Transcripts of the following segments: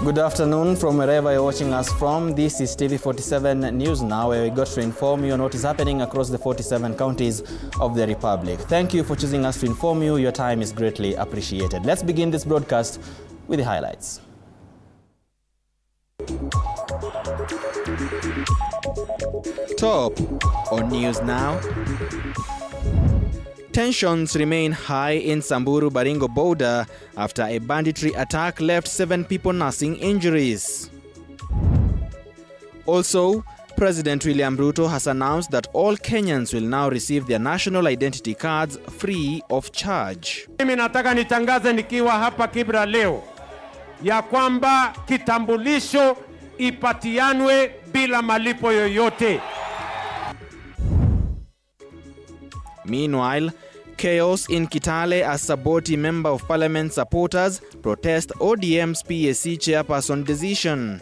Good afternoon from wherever you're watching us from. This is TV47 News Now, where we got to inform you on what is happening across the 47 counties of the Republic. Thank you for choosing us to inform you. Your time is greatly appreciated. Let's begin this broadcast with the highlights. Top on News Now. Tensions remain high in Samburu-Baringo border after a banditry attack left 7 people nursing injuries. Also, President William Ruto has announced that all Kenyans will now receive their national identity cards free of charge. Mimi nataka nitangaze nikiwa hapa Kibra leo ya kwamba kitambulisho ipatianwe bila malipo yoyote. Meanwhile, chaos in Kitale as Saboti Member of Parliament supporters protest ODM's PSC chairperson decision.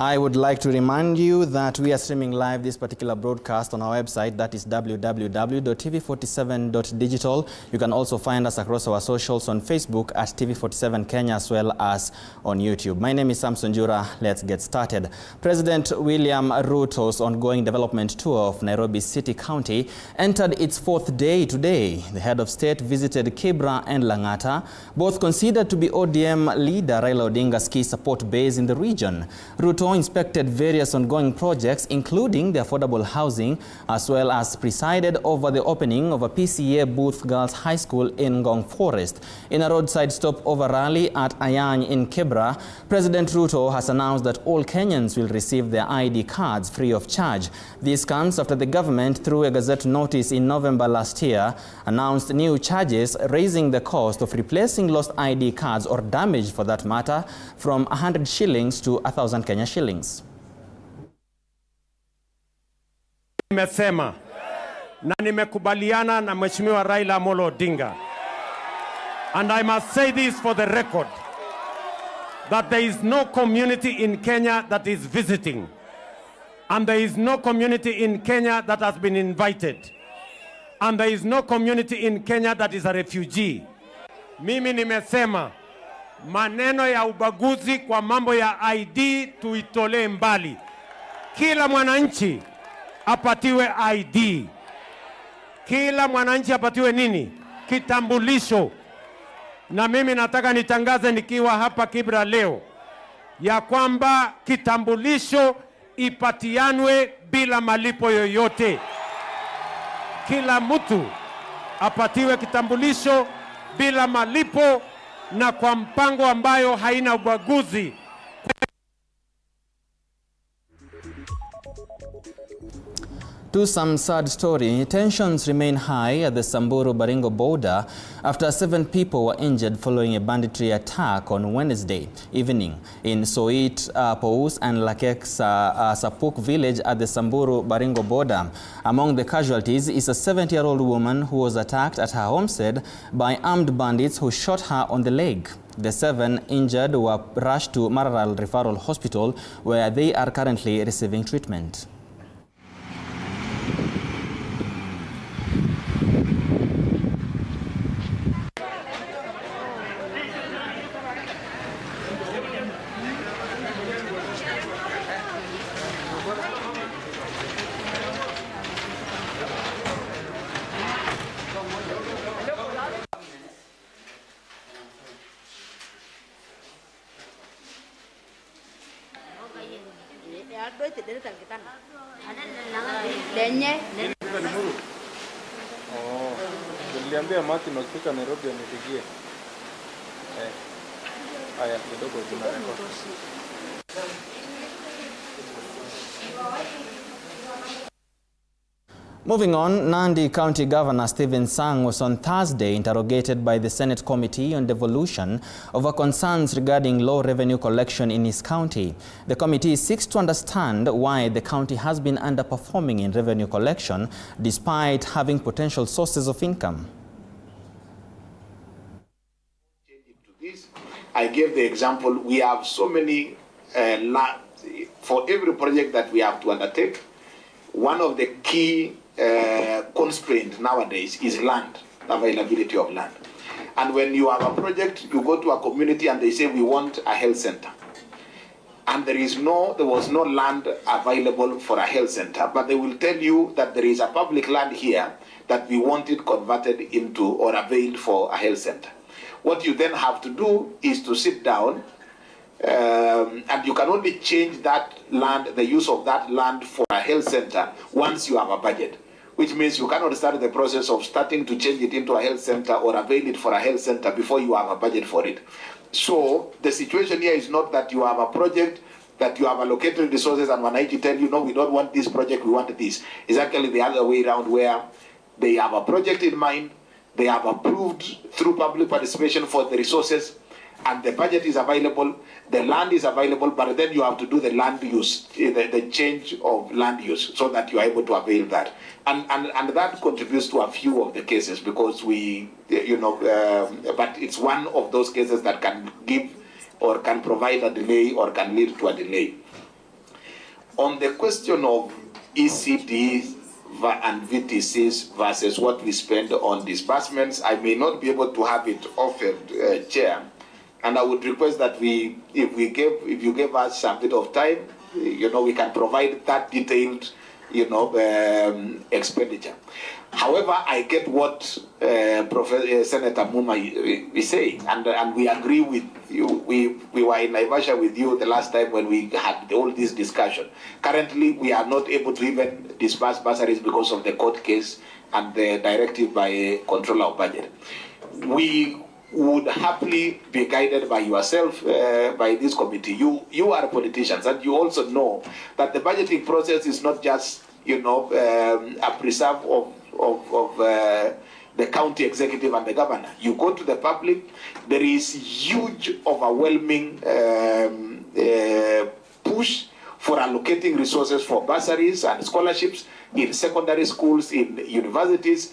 I would like to remind you that we are streaming live this particular broadcast on our website, that is www.tv47.digital. You can also find us across our socials on Facebook at TV47 Kenya, as well as on YouTube. My name is Samson Jura. Let's get started. President William Ruto's ongoing development tour of Nairobi City County entered its 4th day today. The head of state visited Kibra and Langata, both considered to be ODM leader Raila Odinga's key support base in the region. Ruto inspected various ongoing projects, including the affordable housing, as well as presided over the opening of a PCA Booth Girls High School in Ngong Forest. In a roadside stopover rally at Ayany in Kibra, President Ruto has announced that all Kenyans will receive their ID cards free of charge. This comes after the government, through a Gazette notice in November last year, announced new charges, raising the cost of replacing lost ID cards, or damaged for that matter, from 100 shillings to 1,000 Kenya shillings. Nimesema na nimekubaliana na Mheshimiwa Raila Amolo Odinga, and I must say this for the record, that there is no community in Kenya that is visiting, and there is no community in Kenya that has been invited, and there is no community in Kenya that is a refugee. Mimi nimesema maneno ya ubaguzi kwa mambo ya ID tuitolee mbali. Kila mwananchi apatiwe ID. Kila mwananchi apatiwe nini? Kitambulisho. Na mimi nataka nitangaze nikiwa hapa Kibra leo ya kwamba kitambulisho ipatianwe bila malipo yoyote. Kila mtu apatiwe kitambulisho bila malipo na kwa mpango ambayo haina ubaguzi. To some sad story, tensions remain high at the Samburu-Baringo border after 7 people were injured following a banditry attack on Wednesday evening in Soit Pous and Lakek Sapuk village at the Samburu-Baringo border. Among the casualties is a 70-year-old woman who was attacked at her homestead by armed bandits who shot her on the leg. The 7 injured were rushed to Maralal Referral Hospital, where they are currently receiving treatment. Niliambia Martin ukifika Nairobi anipigie. Haya kidogo tunarekodi. Moving on, Nandi County Governor Stephen Sang was on Thursday interrogated by the Senate Committee on Devolution over concerns regarding low revenue collection in his county. The committee seeks to understand why the county has been underperforming in revenue collection despite having potential sources of income. I gave the example, we have so many for every project that we have to undertake, one of the key constraints nowadays is land, availability of land. And when you have a project, you go to a community and they say, we want a health center. And there was no land available for a health center, but they will tell you that there is a public land here that we want it converted into or availed for a health center. What you then have to do is to sit down, and you can only change that land, the use of that land for a health center, once you have a budget. Which means you cannot start the process of starting to change it into a health center or avail it for a health center before you have a budget for it. So the situation here is not that you have a project, that you have allocated resources and Wananchi tell you, no, we don't want this project, we want this. It's actually the other way around, where they have a project in mind, they have approved through public participation for the resources, and the budget is available, the land is available, but then you have to do the land use, the change of land use, so that you are able to avail that. And that contributes to a few of the cases, because but it's one of those cases that can give or can provide a delay or can lead to a delay. On the question of ECDs and VTCs versus what we spend on disbursements, I may not be able to have it offered, Chair. And I would request that if you give us a bit of time, we can provide that detailed, expenditure. However, I get what Senator Muma is saying, and we agree with you. We were in Naivasha with you the last time when we had all this discussion. Currently, we are not able to even disburse bursaries because of the court case and the directive by controller of budget. We would happily be guided by yourself, by this committee. You are politicians, and you also know that the budgeting process is not just, a preserve of the county executive and the governor. You go to the public, there is huge, overwhelming push for allocating resources for bursaries and scholarships in secondary schools, in universities.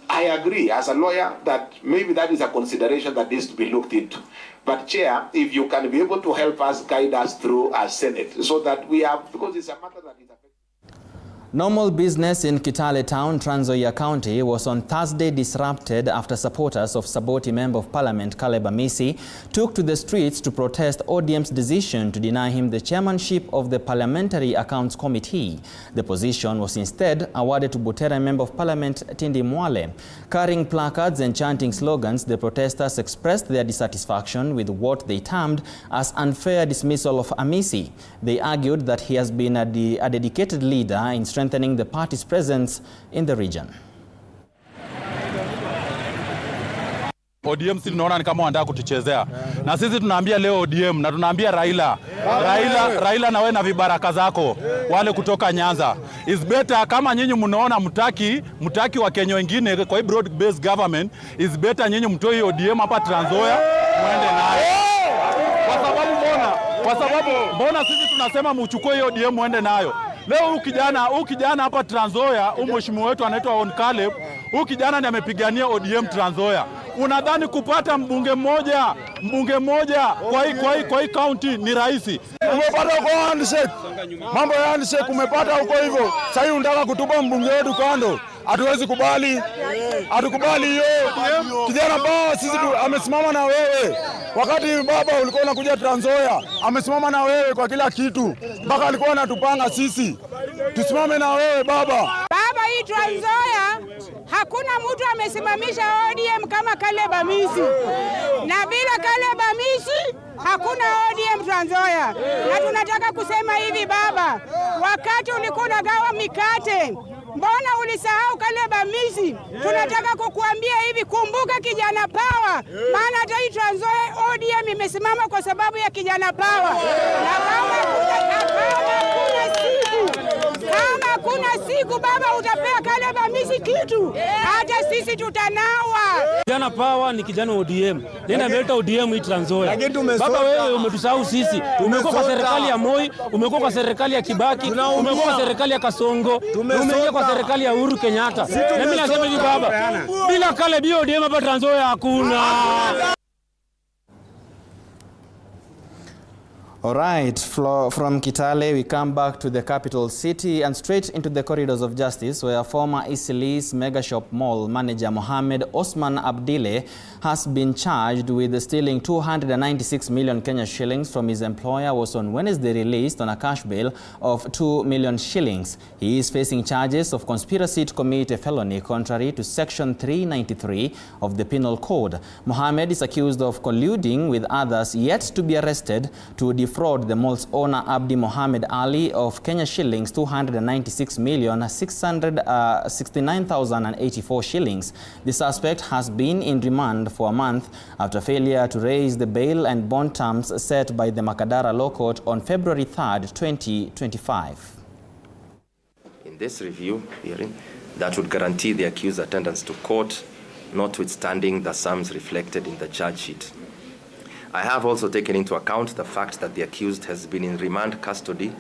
I agree as a lawyer that maybe that is a consideration that needs to be looked into. But Chair, if you can be able to help us, guide us through as Senate, so that we have, because it's a matter that is affecting. Normal business in Kitale town, Trans Nzoia County, was on Thursday disrupted after supporters of Saboti Member of Parliament Caleb Amisi took to the streets to protest ODM's decision to deny him the chairmanship of the Parliamentary Accounts Committee. The position was instead awarded to Butere Member of Parliament Tindi Mwale. Carrying placards and chanting slogans, the protesters expressed their dissatisfaction with what they termed as unfair dismissal of Amisi. They argued that he has been a dedicated leader in strengthening the party's presence in the region. ODM sisi tunaona ni kama wanataka kutuchezea. Na sisi tunaambia leo ODM na tunaambia Raila na wewe na vibaraka zako wale kutoka Nyanza. Is better kama nyinyi mnaona mtaki wa Kenya wengine kwa hii broad based government, is better nyinyi mtoi ODM hapa Trans Nzoia muende nayo. Kwa sababu mbona sisi tunasema mchukue hiyo ODM muende nayo. Leo kijana hapa Trans Nzoia, mheshimiwa wetu anaitwa On Caleb, kijana ndiye amepigania ODM Trans Nzoia. Unadhani kupata mbunge mmoja kwa hii county ni rahisi? Umepata kwa handshake. Mambo ya handshake umepata huko hivyo. Sasa hivi unataka kutupa mbunge wetu kando. Hatuwezi kubali. Hatukubali hiyo. Kijana baba sisi amesimama na wewe. Wakati baba ulikuwa unakuja Trans Nzoia, amesimama na wewe kwa kila kitu. Mpaka alikuwa anatupanga sisi. Tusimame na wewe baba. Baba, hii Trans Nzoia hakuna mtu amesimamisha ODM kama Caleb Amisi. Na bila Caleb Amisi hakuna ODM Trans Nzoia. Na tunataka kusema hivi baba, wakati ulikuwa unagawa mikate, mbona ulisahau Caleb Amisi? Tunataka kukuambia hivi, kumbuka kijana power, maana hata hii Trans Nzoia ODM imesimama kwa sababu ya kijana power. Na kama kuna siku baba utapea Caleb Amisi kitu, hata sisi tutanawa. Kijana power ni kijana ODM. Nenda ameleta ODM hii Trans Nzoia. Baba wewe umetusahau sisi. Umekuwa kwa serikali ya Moi, umekuwa kwa serikali ya Kibaki, umekuwa kwa serikali ya Kasongo, umekuwa kwa serikali ya Uhuru Kenyatta. Na mimi nasema hivi baba, bila Caleb ODM hapa Trans Nzoia hakuna. All right, from Kitale, we come back to the capital city and straight into the corridors of justice, where former Eastleigh's Mega Shop Mall manager Mohamed Osman Abdile has been charged with stealing 296 million Kenya shillings from his employer. Was on Wednesday released on a cash bail of 2 million shillings. He is facing charges of conspiracy to commit a felony contrary to Section 393 of the Penal Code. Mohamed is accused of colluding with others yet to be arrested to defraud the mall's owner Abdi Mohamed Ali of Kenya shillings 296,669,084 shillings. The suspect has been in remand for a month after failure to raise the bail and bond terms set by the Makadara Law Court on February 3rd, 2025. In this review hearing, that would guarantee the accused attendance to court, notwithstanding the sums reflected in the charge sheet. I have also taken into account the fact that the accused has been in remand custody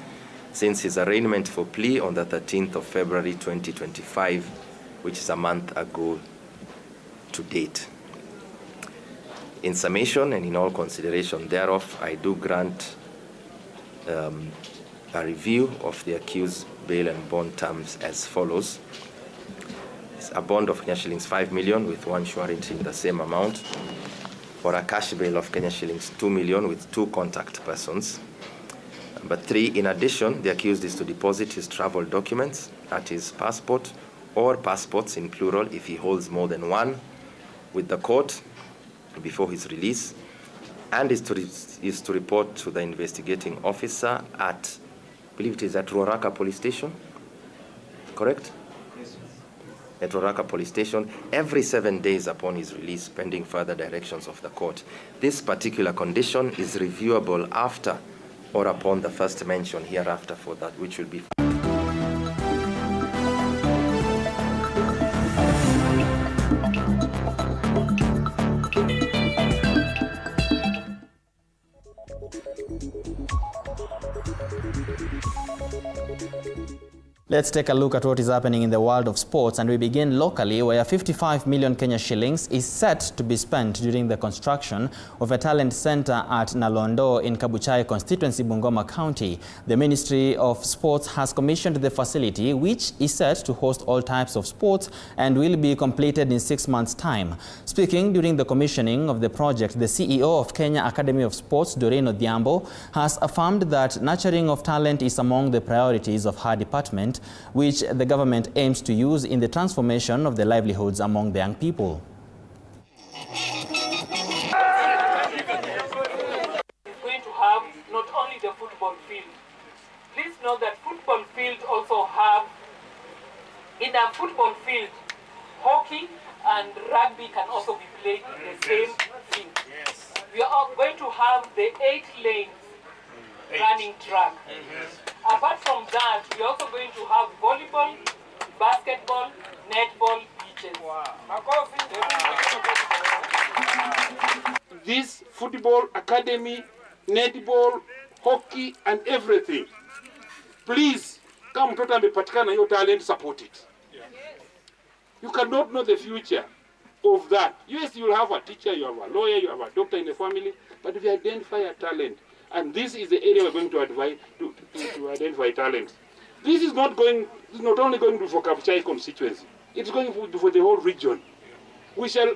since his arraignment for plea on the 13th of February 2025, which is a month ago to date. In summation and in all consideration thereof, I do grant a review of the accused bail and bond terms as follows. It's a bond of Kenya shillings 5 million with one surety in the same amount, for a cash bail of Kenya shillings 2 million with 2 contact persons. Number 3, in addition, the accused is to deposit his travel documents, that is passport or passports in plural if he holds more than one, with the court before his release, and is to report to the investigating officer at, I believe it is at Ruaraka Police Station, correct? Yes. At Ruaraka Police Station every 7 days upon his release, pending further directions of the court. This particular condition is reviewable after or upon the first mention hereafter for that, which will be Let's take a look at what is happening in the world of sports, and we begin locally, where 55 million Kenya shillings is set to be spent during the construction of a talent center at Nalondo in Kabuchai constituency, Bungoma County. The Ministry of Sports has commissioned the facility, which is set to host all types of sports and will be completed in 6 months' time. Speaking during the commissioning of the project, the CEO of Kenya Academy of Sports, Doreen Odhiambo, has affirmed that nurturing of talent is among the priorities of her department, which the government aims to use in the transformation of the livelihoods among the young people. Is going to have not only the football field. Please know that football field also have, in a football field, hockey and rugby can also be played in the same field. We are going to have the 8 lanes running track. Apart from that, we're also going to have volleyball, basketball, netball, beaches. This football academy, netball, hockey and everything. Please, kama mtoto amepatikana hiyo talent, support it. You cannot know the future of that. Yes, you'll have a teacher, you have a lawyer, you have a doctor in the family, but if you identify a talent, and this is the area we're going to advise to identify talent. This is not only going to for Kabuchai constituency. It's going for the whole region. We shall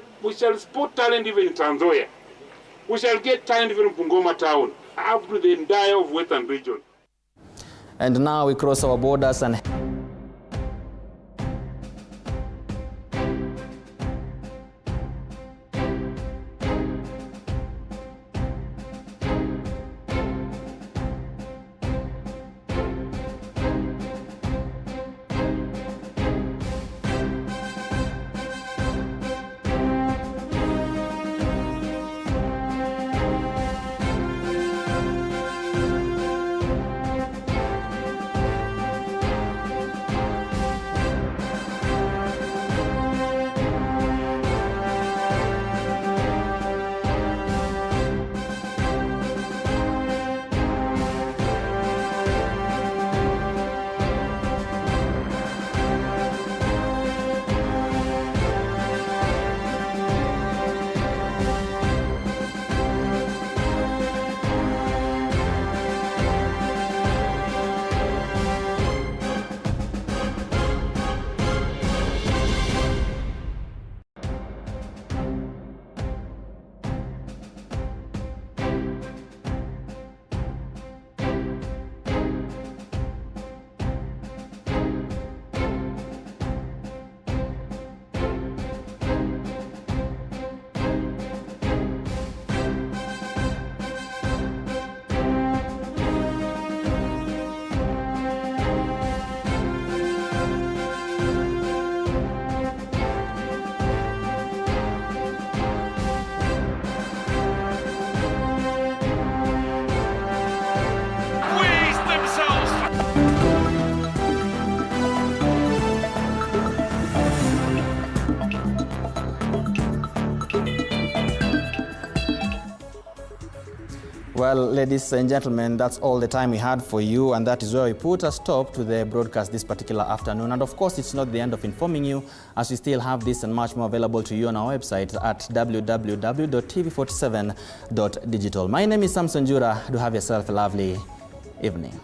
spot talent even in Trans Nzoia. We shall get talent even in Bungoma town, up to the entire of Western region. And now we cross our borders and Well, ladies and gentlemen, that's all the time we had for you, and that is where we put a stop to the broadcast this particular afternoon. And of course, it's not the end of informing you, as we still have this and much more available to you on our website at www.tv47.digital. My name is Samson Jura. Do have yourself a lovely evening.